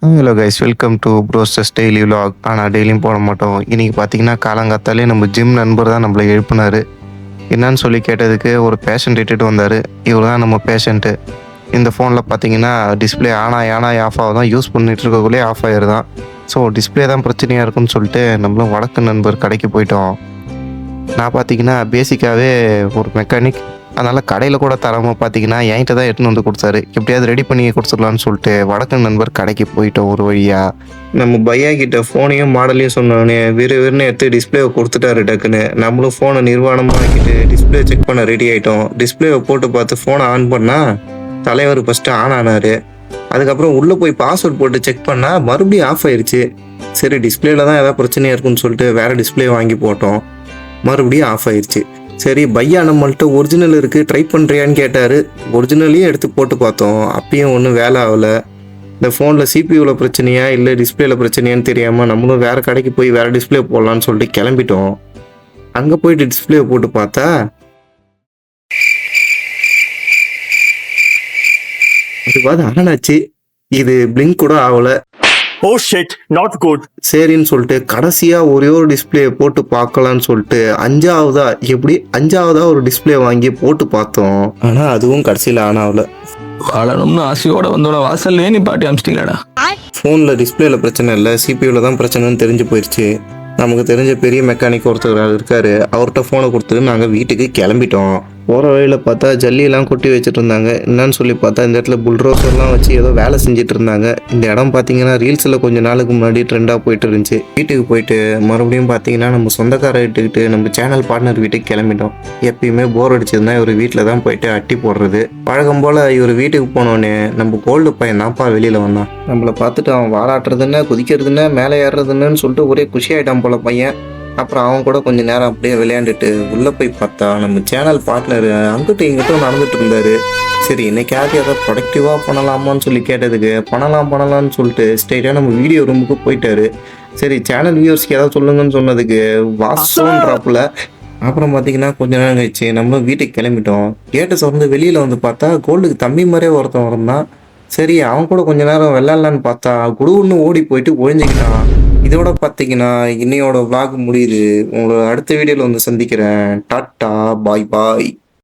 Hello guys, welcome to Brosters daily vlog. ஆனால் டெய்லியும் போட மாட்டோம். இன்றைக்கி பார்த்தீங்கன்னா காலங்காத்தாலே நம்ம ஜிம் நண்பர் தான் நம்மளை எழுப்புனார். என்னன்னு சொல்லி கேட்டதுக்கு ஒரு பேஷண்ட் இட்டுட்டு வந்தார். இவர் தான் நம்ம பேஷண்ட்டு. இந்த ஃபோனில் பார்த்தீங்கன்னா டிஸ்பிளே ஆனாய் ஆஃப் ஆகுதான், யூஸ் பண்ணிட்டு இருக்கக்குள்ளே ஆஃப் ஆகிருதான். ஸோ டிஸ்பிளே தான் பிரச்சனையாக இருக்குன்னு சொல்லிட்டு நம்மளும் வடக்கு நண்பர் கடைக்கு போயிட்டோம். நான் பார்த்தீங்கன்னா பேசிக்காகவே ஒரு மெக்கானிக். அதனால் கடையில் கூட தராமல் பார்த்தீங்கன்னா என்கிட்ட தான் எடுத்துன்னு வந்து கொடுத்தாரு. எப்படியாவது ரெடி பண்ணி கொடுத்துடலான்னு சொல்லிட்டு வடக்கு நண்பர் கடைக்கு போயிட்டோம். ஒரு வழியாக நம்ம பையா கிட்ட ஃபோனையும் மாடலையும் சொன்னோடனே விறுவிறுன்னு எடுத்து டிஸ்பிளேவை கொடுத்துட்டாரு டக்குன்னு. நம்மளும் ஃபோனை நிர்வாணமாக ஆக்கிட்டு டிஸ்பிளே செக் பண்ண ரெடி ஆகிட்டோம். டிஸ்பிளேவை போட்டு பார்த்து ஃபோனை ஆன் பண்ணால் தலைவர் ஃபஸ்ட்டு ஆன் ஆனார். அதுக்கப்புறம் உள்ளே போய் பாஸ்வேர்ட் போட்டு செக் பண்ணால் மறுபடியும் ஆஃப் ஆயிடுச்சு. சரி, டிஸ்பிளேல தான் ஏதாவது பிரச்சனையாக இருக்குன்னு சொல்லிட்டு வேறு டிஸ்பிளே வாங்கி போட்டோம். மறுபடியும் ஆஃப் ஆயிடுச்சு. சரி, பையா நம்மள்ட்ட ஒரிஜினல் இருக்குது, ட்ரை பண்ணுறியான்னு கேட்டார். ஒரிஜினலையும் எடுத்து போட்டு பார்த்தோம். அப்பயும் ஒன்றும் வேலை ஆகலை. இந்த ஃபோனில் சிபியூவில் பிரச்சனையா இல்லை டிஸ்பிளேல பிரச்சனையான்னு தெரியாமல் நம்மளும் வேறு கடைக்கு போய் வேறு டிஸ்பிளே போடலான்னு சொல்லிட்டு கிளம்பிட்டோம். அங்கே போயிட்டு டிஸ்பிளே போட்டு பார்த்தா அது ஆனாச்சு. இது பிளிங்க் கூட ஆகலை. Oh shit, not good. சரின்னு சொல்லிட்டு கடைசியாக ஒரே ஒரு டிஸ்பிளே போட்டு பார்க்கலான்னு சொல்லிட்டு அஞ்சாவதா ஒரு டிஸ்பிளே வாங்கி போட்டு பார்த்தோம். ஆனால் அதுவும் கடைசியில் ஆன் ஆகல. வளரும்னு ஆசையோட வந்தோட வாசல்லே நீ பாட்டி அமிச்சிட்டீங்களாடா. ஃபோனில் டிஸ்பிளேல பிரச்சனை இல்லை, சிபியூவில் தான் பிரச்சனைன்னு தெரிஞ்சு போயிடுச்சு. நமக்கு தெரிஞ்ச பெரிய மெக்கானிக் ஒருத்தர் இருக்காரு. அவர்கிட்ட ஃபோனை கொடுத்துட்டு நாங்கள் வீட்டுக்கு கிளம்பிட்டோம். போகிற வழியில் பார்த்தா ஜல்லியெல்லாம் கொட்டி வச்சுட்டு இருந்தாங்க. என்னன்னு சொல்லி பார்த்தா இந்த இடத்துல புல்ரோசர்லாம் வச்சு ஏதோ வேலை செஞ்சுட்டு இருந்தாங்க. இந்த இடம் பார்த்தீங்கன்னா ரீல்ஸில் கொஞ்சம் நாளுக்கு முன்னாடி ட்ரெண்டாக போயிட்டு இருந்துச்சு. வீட்டுக்கு போயிட்டு மறுபடியும் பார்த்தீங்கன்னா நம்ம சொந்தக்கார வீட்டுக்கிட்டு நம்ம சேனல் பார்ட்னர் வீட்டுக்கு கிளம்பிட்டோம். எப்பயுமே போர் அடிச்சதுன்னா இவர் வீட்டில் தான் போயிட்டு அட்டி போடுறது பழக்கம் போல். இவர் வீட்டுக்கு போனோடனே நம்ம கோல்டு பையன் தான்ப்பா வெளியில் வந்தான். நம்மளை பார்த்துட்டு அவன் வாலாட்டுறதுன்னு குதிக்கிறதுன்னு மேலே ஏறுறதுன்னு சொல்லிட்டு ஒரே குஷியாயிட்டான் போல பையன். அப்புறம் அவன் கூட கொஞ்சம் நேரம் அப்படியே விளையாண்டுட்டு உள்ளே போய் பார்த்தா நம்ம சேனல் பார்ட்னர் அங்கிட்டும் இங்கிட்டும் நடந்துட்டு இருந்தார். சரி, இன்னைக்காவது ஏதாவது ப்ரொடக்டிவாக பண்ணலாமான்னு சொல்லி கேட்டதுக்கு பண்ணலாம்னு சொல்லிட்டு ஸ்ட்ரெயிட்டாக நம்ம வீடியோ ரூமுக்கு போயிட்டாரு. சரி, சேனல் வியூவர்ஸ்க்கு ஏதாவது சொல்லுங்கன்னு சொன்னதுக்கு வாசோன்றாப்புல. அப்புறம் பார்த்தீங்கன்னா கொஞ்ச நேரம் கழிச்சு நம்ம வீட்டுக்கு கிளம்பிட்டோம். கேட்டை திறந்து வெளியில் வந்து பார்த்தா கோல்டுக்கு தம்பி மாதிரியே ஒருத்தன் இருந்தான். சரி, அவன் கூட கொஞ்ச நேரம் விளையாடலான்னு பார்த்தா குடுன்னு ஓடி போயிட்டு ஒழிஞ்சிக்கிட்டான். இதோட பார்த்தீங்கன்னா இன்னையோட vlog முடியுது. உங்களை அடுத்த வீடியோவில் வந்து சந்திக்கிறேன். டாட்டா, பாய் பாய்.